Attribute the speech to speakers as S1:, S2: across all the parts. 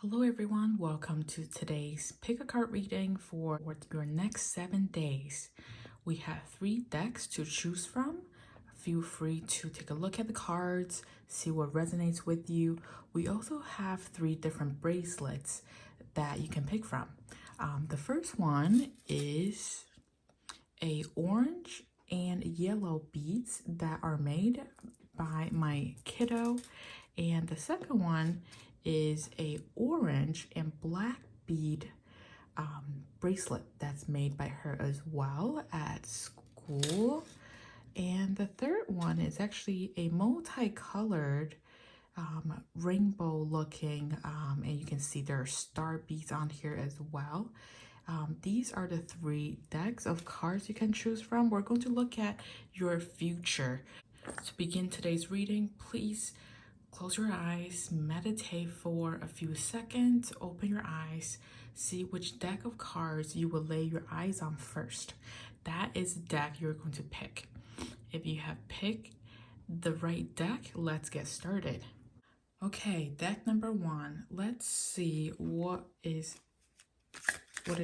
S1: Hello everyone, welcome to today's pick a card reading for your next 7 days. We have 3 decks to choose from. Feel free to take a look at the cards, see what resonates with you. We also have 3 different bracelets that you can pick from. The first one is a orange and yellow beads that are made by my kiddo, and the second one is a orange and black bead bracelet that's made by her as well at school. And the third one is actually a multicolored rainbow looking, and you can see there are star beads on here as well. These are the 3 decks of cards you can choose from. We're going to look at your future. To begin today's reading, please close your eyes, meditate for a few seconds, open your eyes, see which deck of cards you will lay your eyes on first. That is the deck you're going to pick. If you have picked the right deck, let's get started. Okay, deck number 1. Let's see what is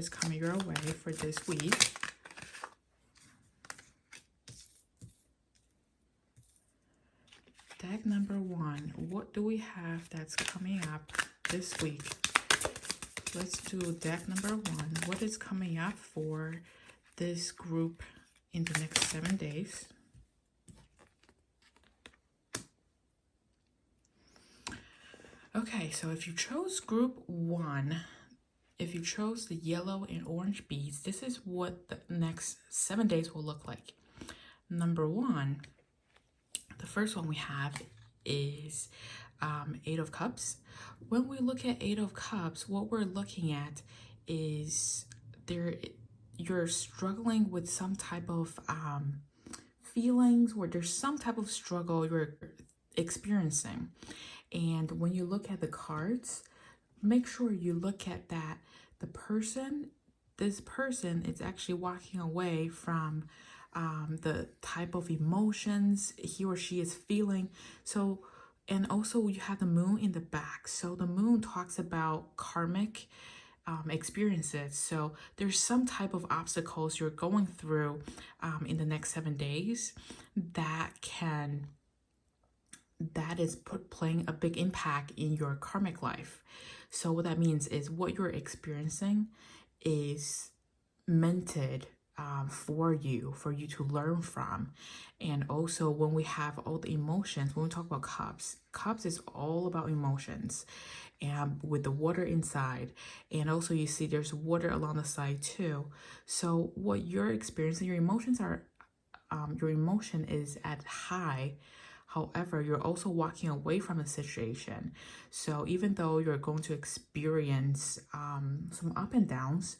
S1: coming your way for this week. Deck number 1, what do we have that's coming up this week? Let's do deck number 1. What is coming up for this group in the next 7 days? Okay, so if you chose group 1, if you chose the yellow and orange beads, this is what the next 7 days will look like. Number 1, the first one we have is 8 of Cups. When we look at 8 of Cups, what we're looking at is you're struggling with some type of feelings, or there's some type of struggle you're experiencing. And when you look at the cards, make sure you look at that this person is actually walking away from the type of emotions he or she is feeling. So, and also you have the moon in the back. So the moon talks about karmic experiences. So there's some type of obstacles you're going through in the next 7 days that is playing a big impact in your karmic life. So what that means is what you're experiencing is meant for you to learn from. And also when we have all the emotions, when we talk about cups is all about emotions, and with the water inside, and also you see there's water along the side too. So what you're experiencing, your emotion is at high. However, you're also walking away from a situation. So even though you're going to experience some up and downs,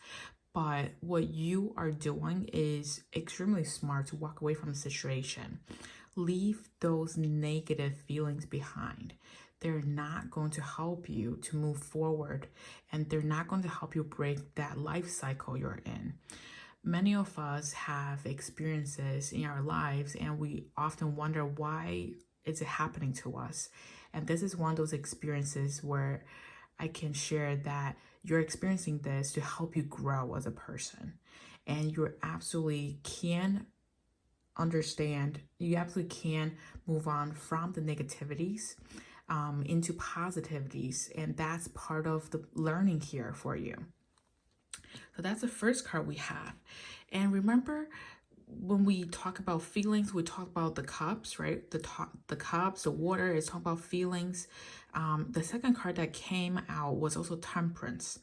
S1: but what you are doing is extremely smart to walk away from a situation. Leave those negative feelings behind. They're not going to help you to move forward, and they're not going to help you break that life cycle you're in. Many of us have experiences in our lives, and we often wonder, why is it happening to us? And this is one of those experiences where I can share that you're experiencing this to help you grow as a person. And you absolutely can understand, you absolutely can move on from the negativities into positivities. And that's part of the learning here for you. So that's the first card we have. And remember, when we talk about feelings, we talk about the cups, right? The cups, the water is talking about feelings. The second card that came out was also Temperance.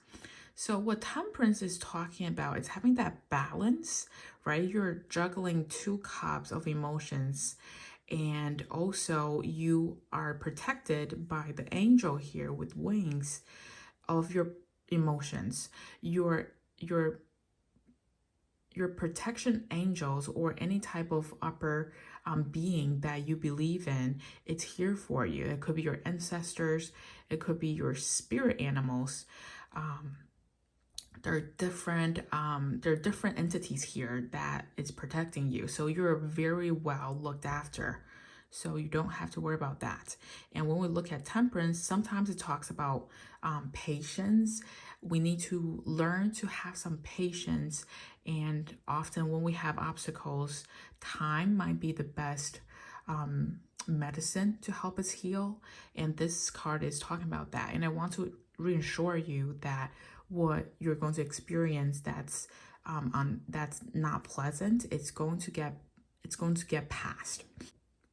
S1: So what Temperance is talking about is having that balance, right? You're juggling 2 cups of emotions, and also you are protected by the angel here with wings of your emotions. Your protection angels, or any type of upper being that you believe in, it's here for you. It could be your ancestors, it could be your spirit animals. There are different entities here that is protecting you. So you're very well looked after. So you don't have to worry about that. And when we look at temperance, sometimes it talks about patience. We need to learn to have some patience. And often when we have obstacles, time might be the best medicine to help us heal. And this card is talking about that. And I want to reassure you that what you're going to experience that's not pleasant, it's going to get past.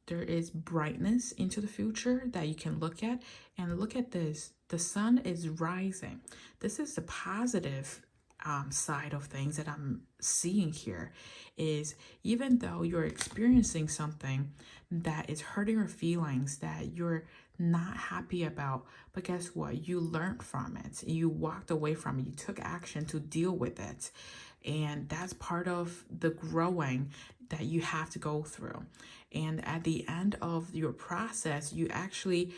S1: There is brightness into the future that you can look at. And look at this, the sun is rising. This is the positive side of things that I'm seeing here. Is even though you're experiencing something that is hurting your feelings, that you're not happy about, but guess what, you learned from it, you walked away from it, you took action to deal with it. And that's part of the growing that you have to go through. And at the end of your process, you actually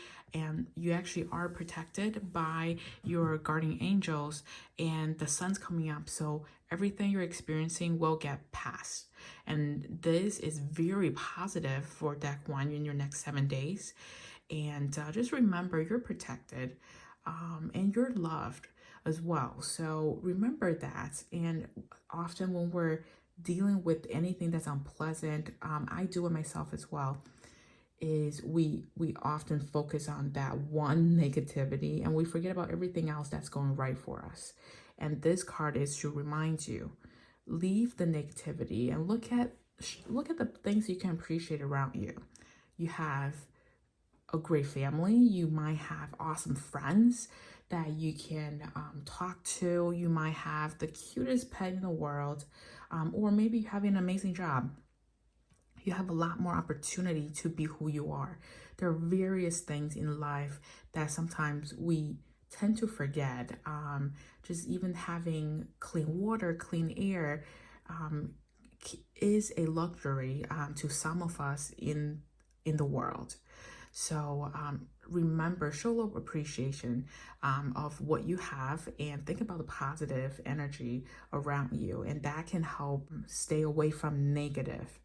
S1: are protected by your guardian angels, and the sun's coming up, so everything you're experiencing will get past. And this is very positive for deck one in your next 7 days. And just remember, you're protected, and you're loved as well. So remember that. And often when we're dealing with anything that's unpleasant, I do it myself as well, is we often focus on that one negativity and we forget about everything else that's going right for us. And this card is to remind you, leave the negativity and look at the things you can appreciate around you. You have a great family. You might have awesome friends that you can talk to. You might have the cutest pet in the world, or maybe you have an amazing job. You have a lot more opportunity to be who you are. There are various things in life that sometimes we tend to forget. Just even having clean water, clean air is a luxury to some of us in the world. So remember, show a little appreciation of what you have, and think about the positive energy around you, and that can help stay away from negative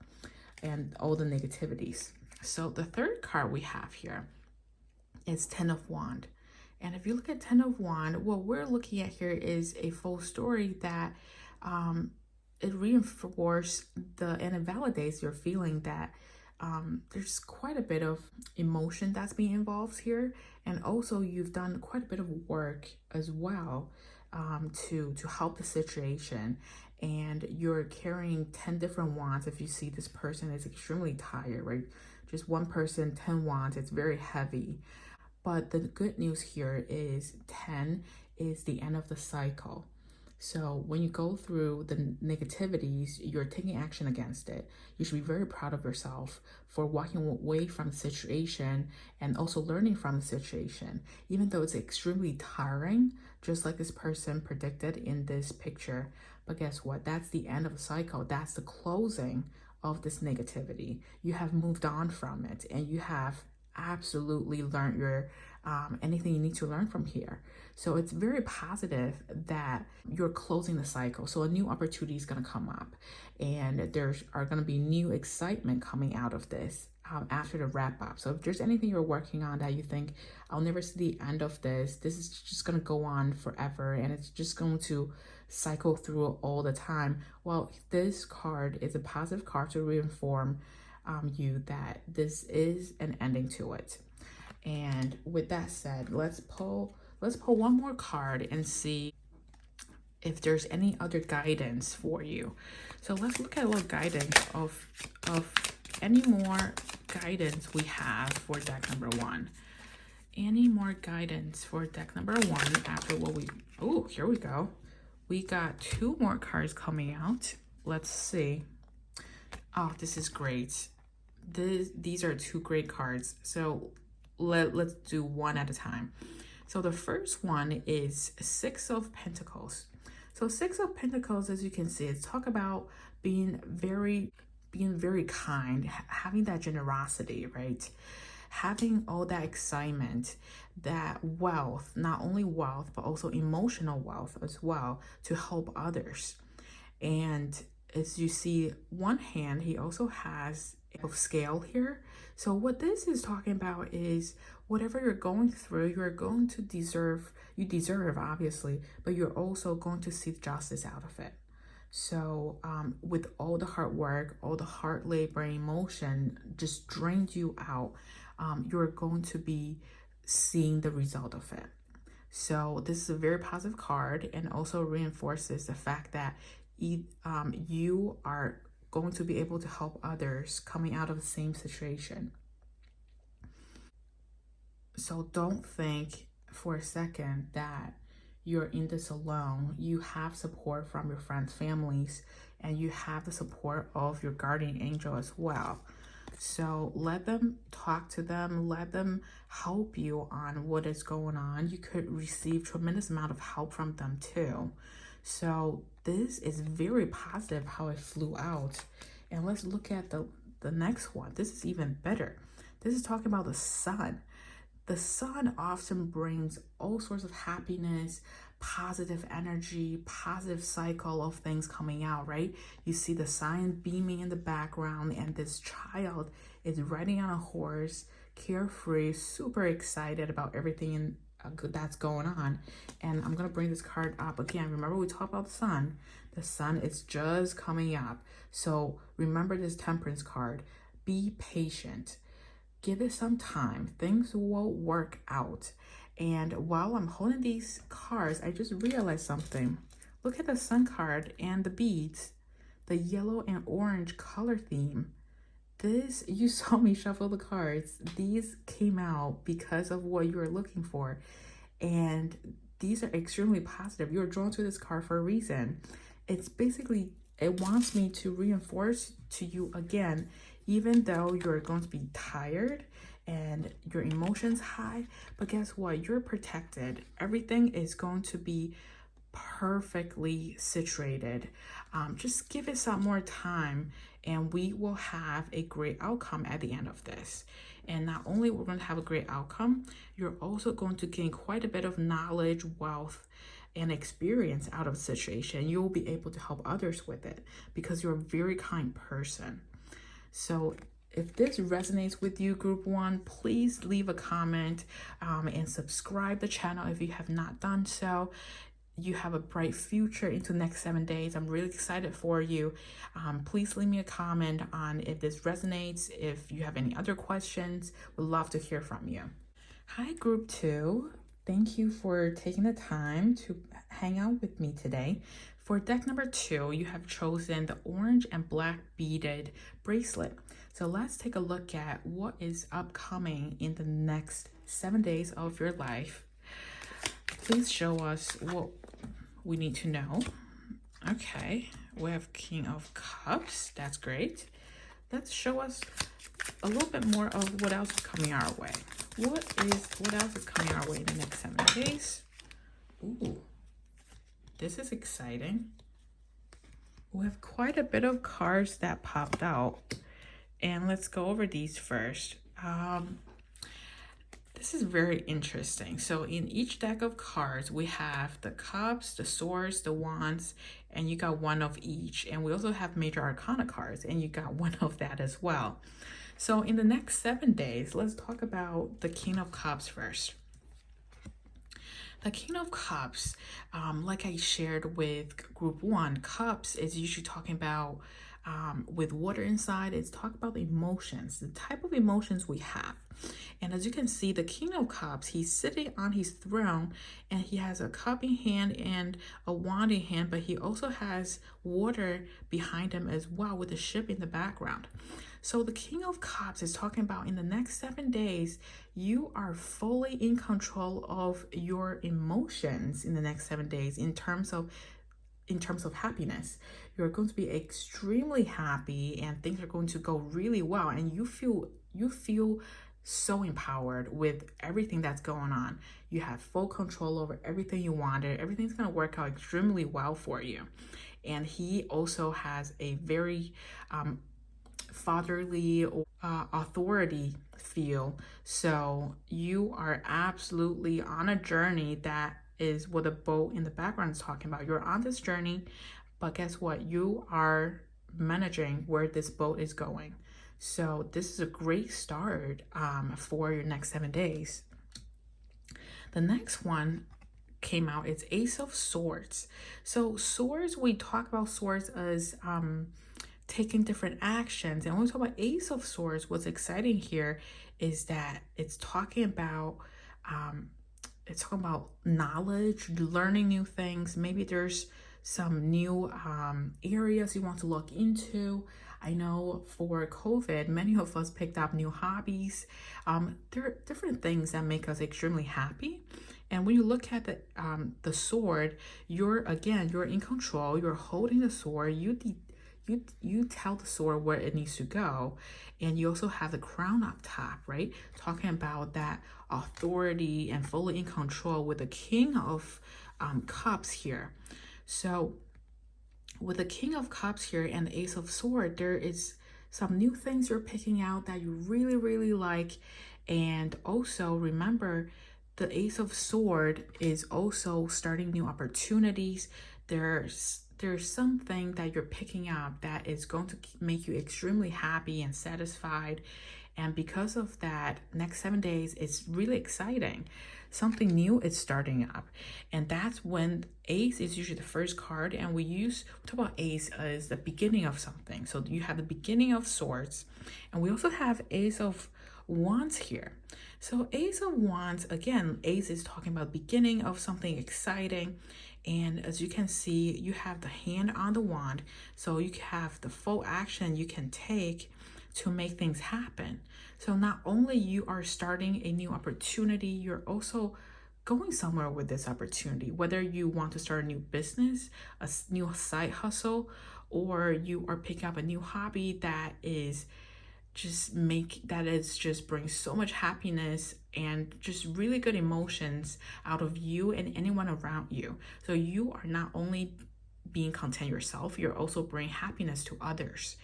S1: and all the negativities. So the third card we have here is Ten of Wand. And if you look at Ten of Wand, what we're looking at here is a full story that it reinforces and it validates your feeling that there's quite a bit of emotion that's being involved here. And also you've done quite a bit of work as well to help the situation. And you're carrying 10 different wands. If you see this person is extremely tired, right? Just one person, 10 wands, it's very heavy. But the good news here is 10 is the end of the cycle. So when you go through the negativities, you're taking action against it. You should be very proud of yourself for walking away from the situation and also learning from the situation, even though it's extremely tiring, just like this person predicted in this picture. But guess what? That's the end of the cycle. That's the closing of this negativity. You have moved on from it, and you have absolutely learned your anything you need to learn from here. So it's very positive that you're closing the cycle. So a new opportunity is going to come up, and there are going to be new excitement coming out of this after the wrap up. So if there's anything you're working on that you think, I'll never see the end of this, this is just going to go on forever and it's just going to cycle through all the time. Well, this card is a positive card to reinform you that this is an ending to it. And with that said, let's pull one more card and see if there's any other guidance for you. So let's look at a little guidance of any more guidance we have for deck number one. Any more guidance for deck number one after what we, oh, here we go. We got two more cards coming out. Let's see. Oh, this is great. These are two great cards. So let's do one at a time. So the first one is Six of Pentacles. So Six of Pentacles, as you can see, it's talk about being very kind, having that generosity, right? Having all that excitement, that wealth, not only wealth, but also emotional wealth as well, to help others. And as you see, one hand, he also has of scale here. So what this is talking about is whatever you're going through, you're going to you deserve obviously, but you're also going to see justice out of it. So with all the hard work, all the hard labor and emotion just drained you out, you're going to be seeing the result of it. So this is a very positive card and also reinforces the fact that you are going to be able to help others coming out of the same situation. So don't think for a second that you're in this alone. You have support from your friends, families, and you have the support of your guardian angel as well. So let them talk to them, let them help you on what is going on. You could receive tremendous amount of help from them too. So this is very positive how it flew out. And let's look at the next one. This is even better. This is talking about the sun. The sun often brings all sorts of happiness, positive energy, positive cycle of things coming out, right? You see the sun beaming in the background, and this child is riding on a horse, carefree, super excited about everything that's going on. And I'm going to bring this card up again. Remember, we talked about the sun. The sun is just coming up. So remember this temperance card. Be patient. Give it some time. Things will work out. And while I'm holding these cards, I just realized something. Look at the sun card and the beads, the yellow and orange color theme. This, you saw me shuffle the cards. These came out because of what you were looking for. And these are extremely positive. You're drawn to this card for a reason. It's basically, it wants me to reinforce to you again, even though you're going to be tired and your emotions high, but guess what? You're protected. Everything is going to be perfectly situated. Just give it some more time and we will have a great outcome at the end of this. And not only we're going to have a great outcome, you're also going to gain quite a bit of knowledge, wealth, and experience out of the situation. You will be able to help others with it because you're a very kind person. So if this resonates with you, group one, please leave a comment and subscribe the channel if you have not done so. You have a bright future into the next 7 days. I'm really excited for you. Please leave me a comment on if this resonates. If you have any other questions, we'd love to hear from you. Hi, group two. Thank you for taking the time to hang out with me today. For deck number 2, you have chosen the orange and black beaded bracelet. So let's take a look at what is upcoming in the next 7 days of your life. Please show us what we need to know. Okay, we have King of Cups. That's great. Let's show us a little bit more of what else is coming our way. What else is coming our way in the next 7 days? Ooh, this is exciting. We have quite a bit of cards that popped out. And let's go over these first. This is very interesting. So in each deck of cards, we have the cups, the swords, the wands, and you got one of each. And we also have major arcana cards, and you got one of that as well. So in the next 7 days, let's talk about the King of Cups first. The King of Cups, like I shared with group 1, cups is usually talking about with water inside. It's talk about the emotions, the type of emotions we have. And as you can see, the King of Cups, he's sitting on his throne and he has a cup in hand and a wand in hand, but he also has water behind him as well with a ship in the background. So the King of Cups is talking about in the next 7 days, you are fully in control of your emotions in the next 7 days in terms of happiness. You're going to be extremely happy and things are going to go really well, and you feel so empowered with everything that's going on. You have full control over everything you wanted. Everything's going to work out extremely well for you. And he also has a very fatherly or authority feel. So you are absolutely on a journey. That is what the boat in the background is talking about. You're on this journey, but guess what? You are managing where this boat is going. So this is a great start for your next 7 days. The next one came out, it's Ace of Swords. So swords, we talk about swords as taking different actions. And when we talk about Ace of Swords, what's exciting here is that it's talking about knowledge, learning new things. Maybe there's some new areas you want to look into. I know for COVID, many of us picked up new hobbies. There are different things that make us extremely happy. And when you look at the sword, you're in control. You're holding the sword. You tell the sword where it needs to go, and you also have the crown up top, right? Talking about that authority and fully in control with the King of Cups here. So with the King of Cups here and the Ace of Sword, there is some new things you're picking out that you really, really like. And also remember, the Ace of Sword is also starting new opportunities. There's something that you're picking up that is going to make you extremely happy and satisfied. And because of that, next 7 days, it's really exciting. Something new is starting up. And that's when Ace is usually the first card. And we talk about Ace as the beginning of something. So you have the beginning of Swords. And we also have Ace of Wands here. So Ace of Wands, again, Ace is talking about beginning of something exciting. And as you can see, you have the hand on the wand. So you have the full action you can take to make things happen. So not only you are starting a new opportunity, you're also going somewhere with this opportunity, whether you want to start a new business, a new side hustle, or you are picking up a new hobby that just brings so much happiness and just really good emotions out of you and anyone around you. So you are not only being content yourself, you're also bringing happiness to others.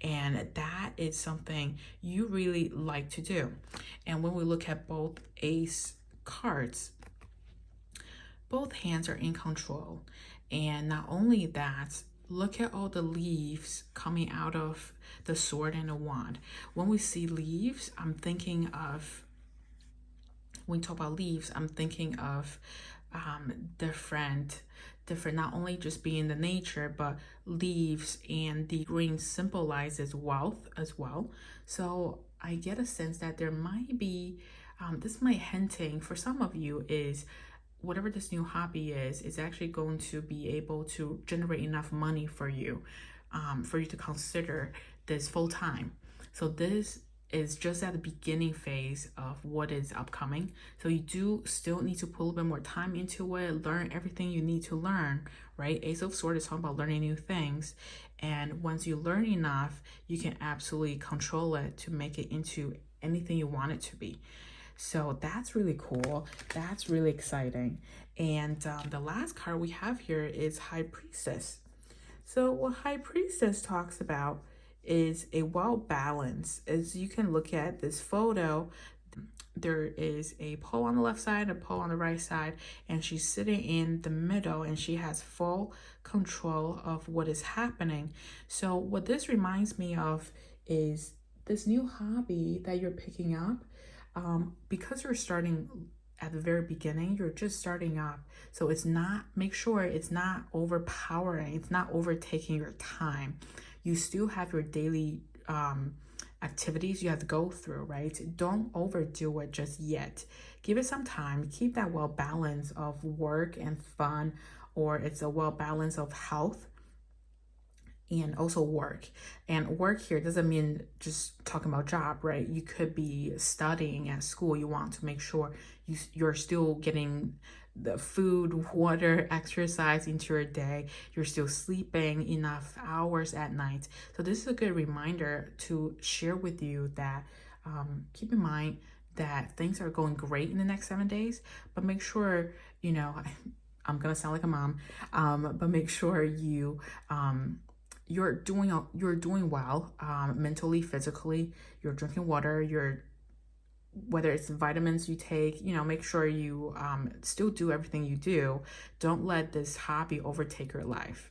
S1: And that is something you really like to do. And when we look at both Ace cards, both hands are in control. And not only that, look at all the leaves coming out of the sword and the wand. When we see leaves, when we talk about leaves, I'm thinking of different, not only just being the nature, but leaves, and the green symbolizes wealth as well. So I get a sense that there might be, this might hinting for some of you is whatever this new hobby is actually going to be able to generate enough money for you to consider this full time. So this is just at the beginning phase of what is upcoming. So you do still need to put a little bit more time into it, learn everything you need to learn, right? Ace of Swords is talking about learning new things. And once you learn enough, you can absolutely control it to make it into anything you want it to be. So that's really cool. That's really exciting. And the last card we have here is High Priestess. So what High Priestess talks about is a well balance. As you can look at this photo, there is a pole on the left side, a pole on the right side, and she's sitting in the middle, and she has full control of what is happening. So what this reminds me of is this new hobby that you're picking up. Because you're starting at the very beginning, you're just starting up. So make sure it's not overpowering. It's not overtaking your time. You still have your daily activities you have to go through, right? Don't overdo it just yet. Give it some time. Keep that well balance of work and fun, or it's a well balance of health and also work. And work here doesn't mean just talking about job, right? You could be studying at school. You want to make sure you're still getting the food, water, exercise into your day. You're still sleeping enough hours at night. So this is a good reminder to share with you that keep in mind that things are going great in the next 7 days, but make sure, I'm gonna sound like a mom, but make sure you're doing well, mentally, physically. You're drinking water, you're whether it's vitamins you take, make sure you still do everything you do. Don't let this hobby overtake your life.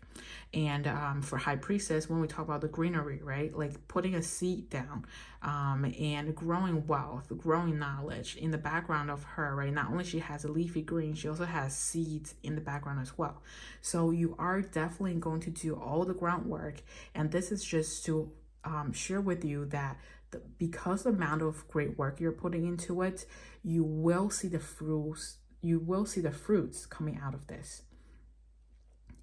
S1: And for High Priestess, when we talk about the greenery, right? Like putting a seed down and growing wealth, growing knowledge in the background of her, right? Not only she has a leafy green, she also has seeds in the background as well. So you are definitely going to do all the groundwork. And this is just to share with you that because the amount of great work you're putting into it, you will see the fruits. You will see the fruits coming out of this.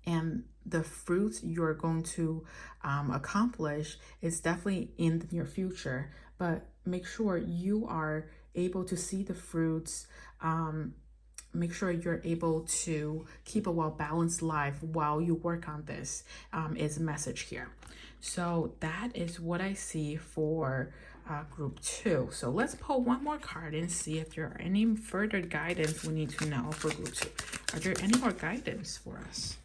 S1: And the fruits you're going to accomplish is definitely in the near future. But make sure you are able to see the fruits. Make sure you're able to keep a well-balanced life while you work on this is a message here. So that is what I see for group 2. So let's pull one more card and see if there are any further guidance we need to know for group 2. Are there any more guidance for us?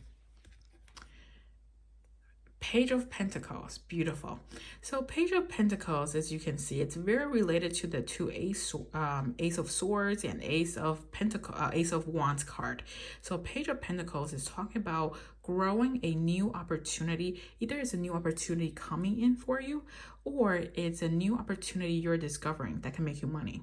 S1: Page of Pentacles, beautiful. So Page of Pentacles, as you can see, it's very related to the two Ace of Swords and Ace of Wands card. So Page of Pentacles is talking about growing a new opportunity. Either it's a new opportunity coming in for you, or it's a new opportunity you're discovering that can make you money.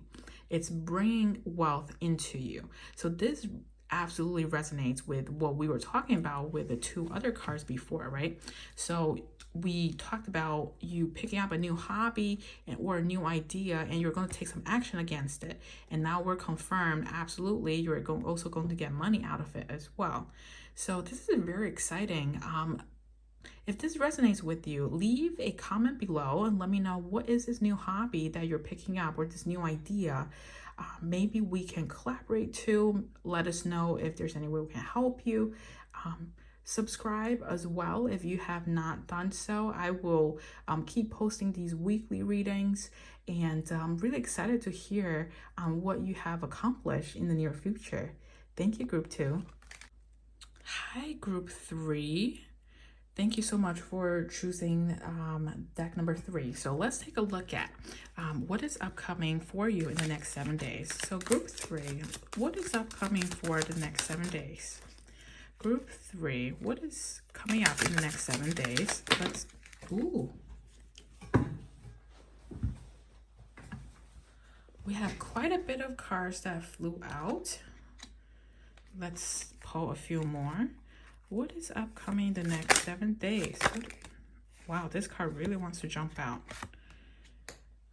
S1: It's bringing wealth into you. So this absolutely resonates with what we were talking about with the two other cards before, right? So we talked about you picking up a new hobby or a new idea, and you're going to take some action against it. And now we're confirmed, absolutely, you're also going to get money out of it as well. So this is very exciting. If this resonates with you, leave a comment below and let me know, what is this new hobby that you're picking up or this new idea? Maybe we can collaborate too. Let us know if there's any way we can help you. Subscribe as well if you have not done so. I will keep posting these weekly readings, and I'm really excited to hear what you have accomplished in the near future. Thank you, Group 2. Hi, Group 3. Thank you so much for choosing deck number 3. So let's take a look at what is upcoming for you in the next 7 days. So Group 3, what is upcoming for the next 7 days? Group 3, what is coming up in the next 7 days? We have quite a bit of cards that flew out. Let's pull a few more. What is upcoming the next 7 days? Wow, this card really wants to jump out.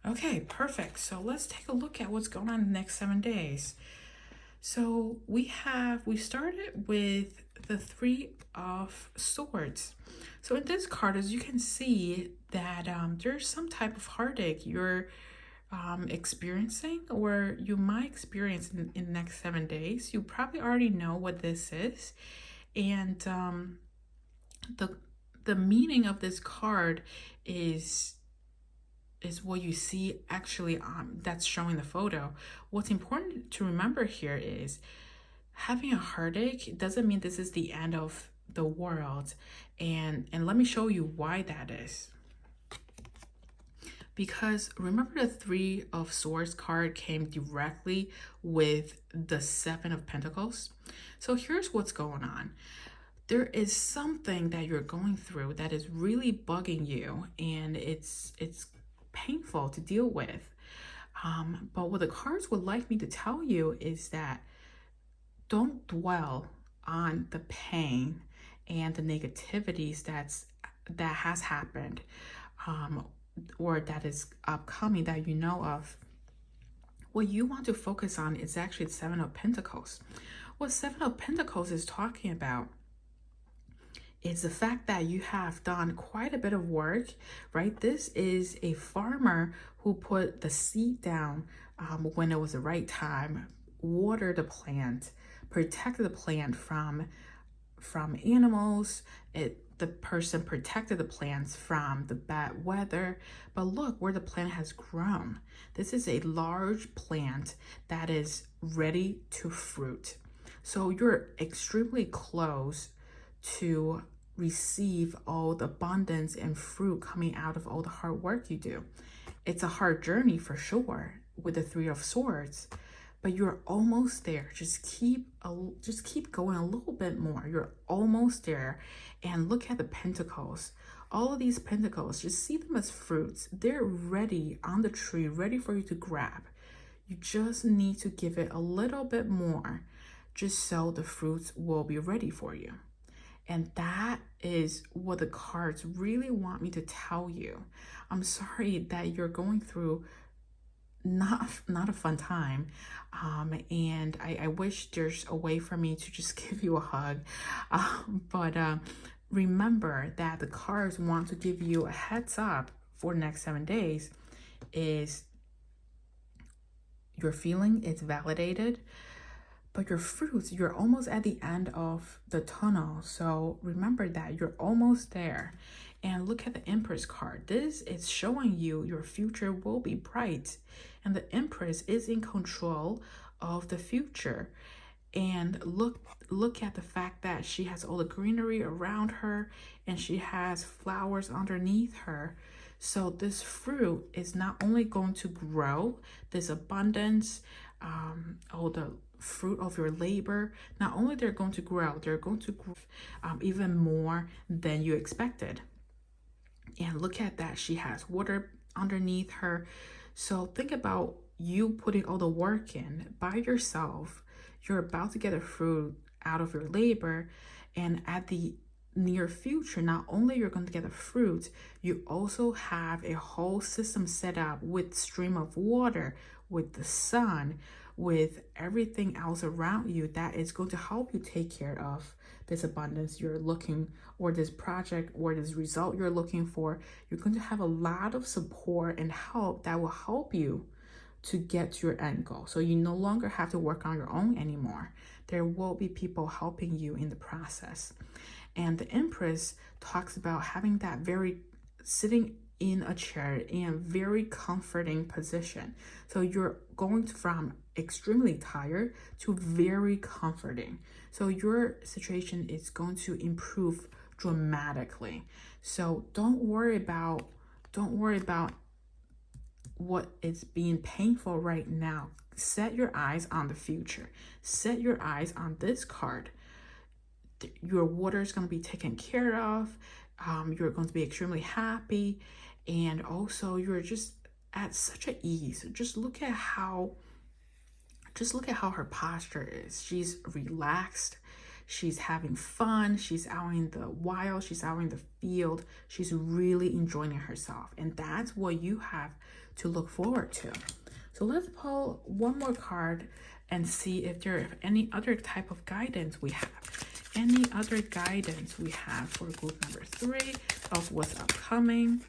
S1: Okay, perfect. So let's take a look at what's going on in the next 7 days. So we started with the 3 of Swords. So in this card, as you can see, that there's some type of heartache you're experiencing, or you might experience in the next 7 days. You probably already know what this is. And the meaning of this card is what you see actually that's showing the photo. What's important to remember here is having a heartache doesn't mean this is the end of the world. And let me show you why that is. Because remember, the 3 of Swords card came directly with the 7 of Pentacles. So here's what's going on. There is something that you're going through that is really bugging you, and it's painful to deal with. But what the cards would like me to tell you is that don't dwell on the pain and the negativities that has happened, or that is upcoming that you know of. What you want to focus on is actually the 7 of Pentacles. What 7 of Pentacles is talking about is the fact that you have done quite a bit of work, right? This is a farmer who put the seed down when it was the right time, watered the plant, protected the plant from animals. The person protected the plants from the bad weather. But look where the plant has grown. This is a large plant that is ready to fruit. So you're extremely close to receive all the abundance and fruit coming out of all the hard work you do. It's a hard journey for sure. with the Three of Swords, but you're almost there. Just keep going a little bit more. You're almost there. And look at the pentacles. All of these pentacles, just see them as fruits. They're ready on the tree, ready for you to grab. You just need to give it a little bit more, just so the fruits will be ready for you. And that is what the cards really want me to tell you. I'm sorry that you're going through not a fun time, and I wish there's a way for me to just give you a hug, but remember that the cards want to give you a heads up for the next 7 days. Is your feeling is validated, but your fruits, you're almost at the end of the tunnel. So remember that you're almost there. And look at the Empress card. This is showing you your future will be bright. And the Empress is in control of the future. And look at the fact that she has all the greenery around her and she has flowers underneath her. So this fruit is not only going to grow, this abundance, all the fruit of your labor, not only they're going to grow, they're going to grow even more than you expected. And look at that, she has water underneath her. So think about you putting all the work in by yourself. You're about to get a fruit out of your labor, and at the near future, not only you're going to get a fruit, you also have a whole system set up with stream of water, with the sun, with everything else around you that is going to help you take care of this abundance you're looking, or this project, or this result you're looking for. You're going to have a lot of support and help that will help you to get to your end goal. So you no longer have to work on your own anymore. There will be people helping you in the process. And the Empress talks about having that very sitting in a chair in a very comforting position. So you're going from extremely tired to very comforting. So your situation is going to improve dramatically. So don't worry about what is being painful right now. Set your eyes on the future. Set your eyes on this card. Your water is going to be taken care of. You're going to be extremely happy, and also you're just at such an ease. Just look at how her posture is. She's relaxed. She's having fun. She's out in the wild. She's out in the field. She's really enjoying herself. And that's what you have to look forward to. So let's pull one more card and see if there are any other type of guidance we have. Any other guidance we have for group number 3 of what's upcoming.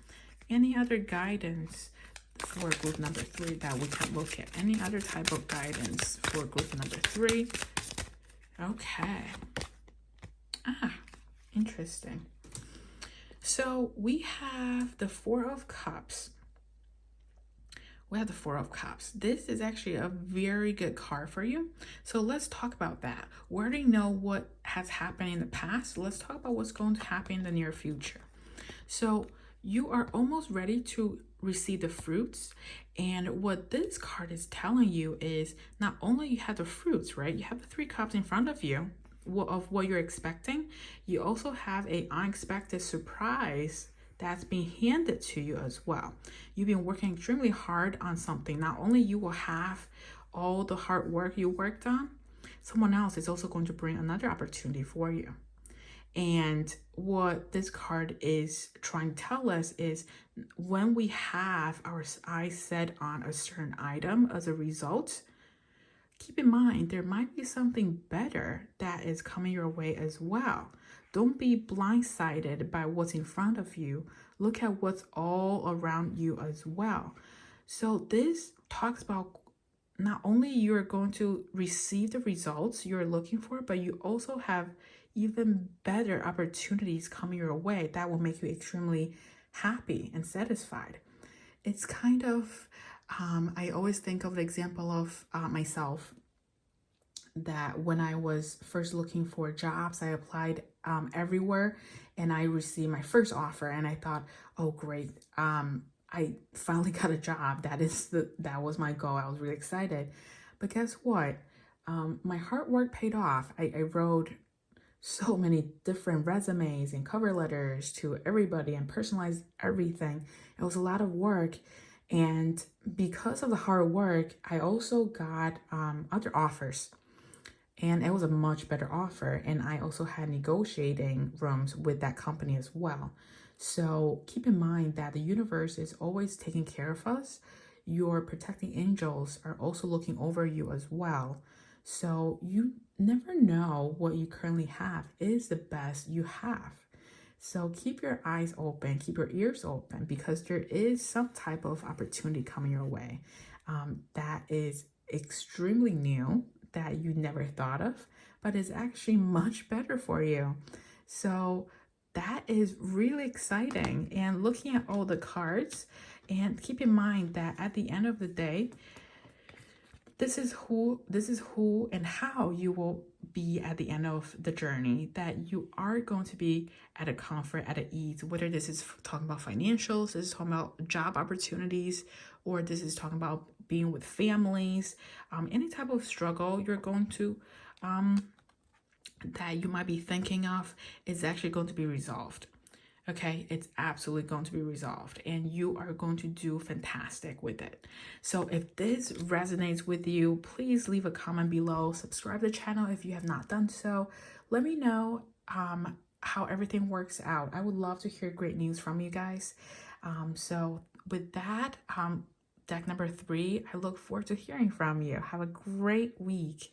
S1: Any other guidance for group number 3 that we can look at. Any other type of guidance for group number 3. Okay. Interesting. So we have the Four of Cups. We have the Four of Cups. This is actually a very good card for you. So let's talk about that. We already know what has happened in the past. Let's talk about what's going to happen in the near future. So you are almost ready to receive the fruits. And what this card is telling you is not only you have the fruits, right? You have the 3 cups in front of you of what you're expecting. You also have an unexpected surprise that's being handed to you as well. You've been working extremely hard on something. Not only you will have all the hard work you worked on, someone else is also going to bring another opportunity for you. And what this card is trying to tell us is when we have our eyes set on a certain item as a result, keep in mind there might be something better that is coming your way as well. Don't be blindsided by what's in front of you. Look at what's all around you as well. So this talks about not only you're going to receive the results you're looking for, but you also have even better opportunities coming your way that will make you extremely happy and satisfied. It's kind of, I always think of the example of myself, that when I was first looking for jobs, I applied everywhere and I received my first offer and I thought, oh great, I finally got a job. That was my goal. I was really excited. But guess what? My hard work paid off. I wrote so many different resumes and cover letters to everybody and personalized everything. It was a lot of work. And because of the hard work, I also got other offers. And it was a much better offer. And I also had negotiating rooms with that company as well. So keep in mind that the universe is always taking care of us. Your protecting angels are also looking over you as well. So you never know what you currently have is the best you have. So keep your eyes open, keep your ears open, because there is some type of opportunity coming your way that is extremely new that you never thought of, but is actually much better for you. So that is really exciting. And looking at all the cards, and keep in mind that at the end of the day, this is who and how you will be at the end of the journey, that you are going to be at a comfort, at a ease, whether this is talking about financials, this is talking about job opportunities, or this is talking about being with families, any type of struggle you're going to that you might be thinking of is actually going to be resolved. Okay, it's absolutely going to be resolved and you are going to do fantastic with it. So if this resonates with you, please leave a comment below, subscribe to the channel if you have not done so. Let me know how everything works out. I would love to hear great news from you guys. So with that, deck number 3, I look forward to hearing from you. Have a great week.